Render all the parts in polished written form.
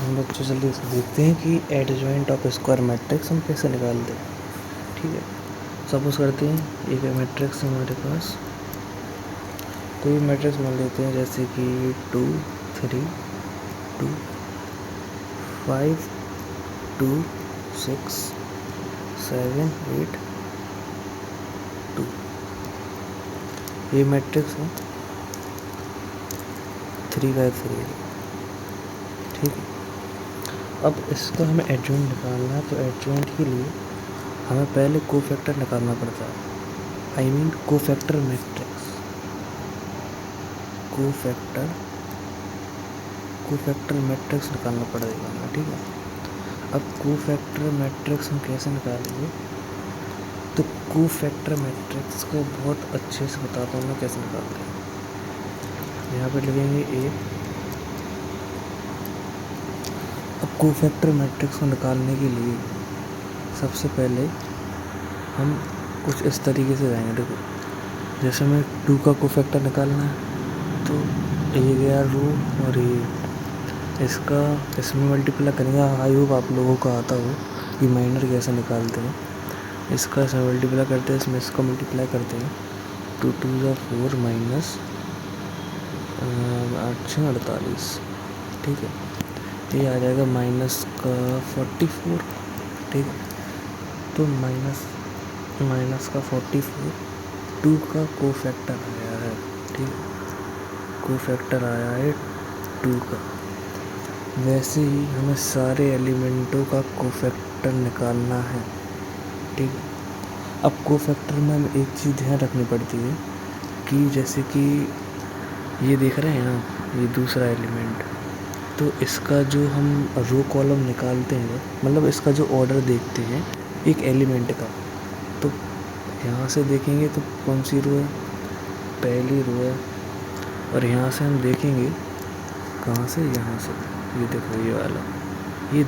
हम बच्चों जल्दी से देखते हैं कि एडजॉइंट ऑफ स्क्वायर मैट्रिक्स हम कैसे निकालते हैं। ठीक है, सपोज करते हैं एक मैट्रिक्स हमारे पास कोई मैट्रिक्स मान लेते हैं, जैसे कि 2 3 2 5 2 6 7 8 2। ये मैट्रिक्स है 3x3। ठीक है, अब इसका हमें एडजॉइंट निकालना है, तो एडजॉइंट के लिए हमें पहले कोफैक्टर निकालना पड़ता है। I mean cofactor matrix, cofactor matrix निकालना पड़ेगा हमें। ठीक है, अब कोफैक्टर मैट्रिक्स हम कैसे निकालेंगे, तो कोफैक्टर मैट्रिक्स को बहुत अच्छे से बताता हूँ मैं कैसे निकालते हैं। यहाँ पे लिखेंगे ए। अब कोफैक्टर मैट्रिक्स को निकालने के लिए सबसे पहले हम कुछ इस तरीके से जाएंगे। देखो, जैसे हमें 2 का कोफैक्टर निकालना है, तो ये गया रो और ये इसमें मल्टीप्लाई करेंगे। आई होप आप लोगों को आता हो कि माइनर कैसे निकालते हैं। इसका इसमें मल्टीप्लाई करते हैं, इसमें इसका मल्टीप्लाई करते हैं। 2 2 = 4 माइनस 8 6 48। ठीक है, ये आ जाएगा माइनस का 44। ठीक है, तो माइनस का 44 2 का कोफैक्टर आया है। ठीक है, कोफैक्टर आया है 2 का। वैसे ही हमें सारे एलिमेंटों का कोफैक्टर निकालना है। ठीक है, अब कोफैक्टर में हमें एक चीज़ ध्यान रखनी पड़ती है कि जैसे कि ये देख रहे हैं आप, ये दूसरा एलिमेंट, तो इसका जो हम रो कॉलम निकालते हैं, मतलब इसका जो ऑर्डर देखते हैं एक एलिमेंट का, तो यहाँ से देखेंगे तो कौन सी रो है, पहली रो है। और यहाँ से हम देखेंगे कहाँ से, यहाँ से, ये देखो ये वाला, ये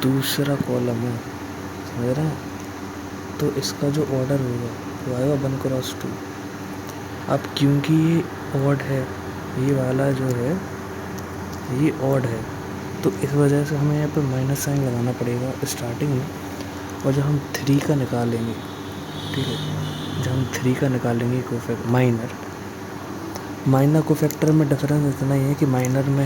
दूसरा कॉलम है, समझ रहे हैं। तो इसका जो ऑर्डर होगा वो आएगा 1×2। अब क्योंकि ये ऑड है, ये वाला जो है ये ऑड है, तो इस वजह से हमें यहाँ पे माइनस साइन लगाना पड़ेगा स्टार्टिंग में। और जब हम 3 का निकालेंगे, ठीक है, जब हम 3 का निकालेंगे माइनर कोफैक्टर में डिफरेंस इतना ही है कि माइनर में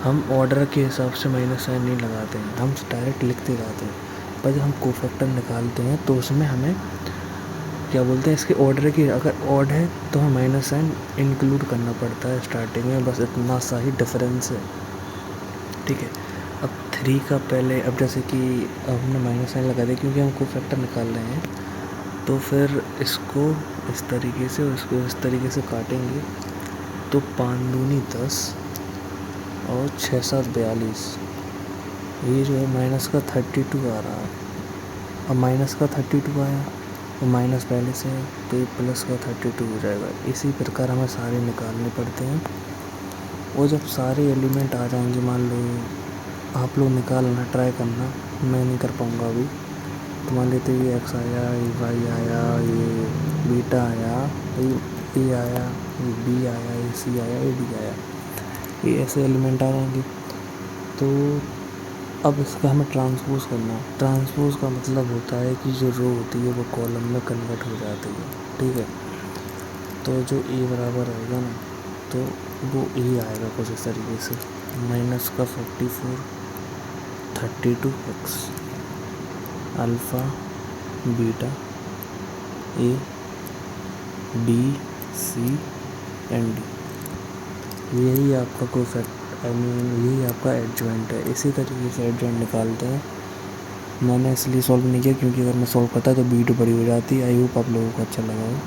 हम ऑर्डर के हिसाब से माइनस साइन नहीं लगाते हैं, हम डायरेक्ट लिखते जाते हैं। पर जब हम कोफैक्टर निकालते हैं तो उसमें हमें क्या बोलते हैं, इसके ऑर्डर की अगर ऑड है तो हमें माइनस साइन इंक्लूड करना पड़ता है स्टार्टिंग में, बस इतना सा ही डिफरेंस है। ठीक है, अब 3 का पहले, अब जैसे कि हमने माइनस साइन लगा दिया क्योंकि हम कोफैक्टर निकाल रहे हैं, तो फिर इसको इस तरीके से और इसको इस तरीके से काटेंगे, तो 5 दूनी 10 और 6 7 42। ये जो है माइनस का 32 आ रहा है। अब माइनस का 32 आया और माइनस पहले से है, तो ये प्लस का 32 हो जाएगा। इसी प्रकार हमें सारे निकालने पड़ते हैं। और जब सारे एलिमेंट आ जाएंगे, मान लो आप लोग निकालना ट्राई करना, मैं नहीं कर पाऊँगा अभी, तो मान लेते ये एक्स आया, ये वाई आया, ये बीटा आया, ये ए आया, ये बी आया, ये सी आया, ये डी आया, ये ऐसे एलिमेंट आ जाएंगे। तो अब इसका हमें ट्रांसपोज करना है। ट्रांसपोज का मतलब होता है कि जो रो होती है वो कॉलम में कन्वर्ट हो जाती है। ठीक है, तो जो ए बराबर आएगा ना, तो वो ए आएगा कुछ इस तरीके से, माइनस का 44 32x alpha beta A B C and D. यही आपका कोफैक्ट यही आपका एडजॉइंट है। इसी तरीके से एडजॉइंट निकालते हैं। मैंने इसलिए सॉल्व नहीं किया क्योंकि अगर मैं सॉल्व करता तो वीडियो बड़ी हो जाती। आई होप आप लोगों को अच्छा लगा हो।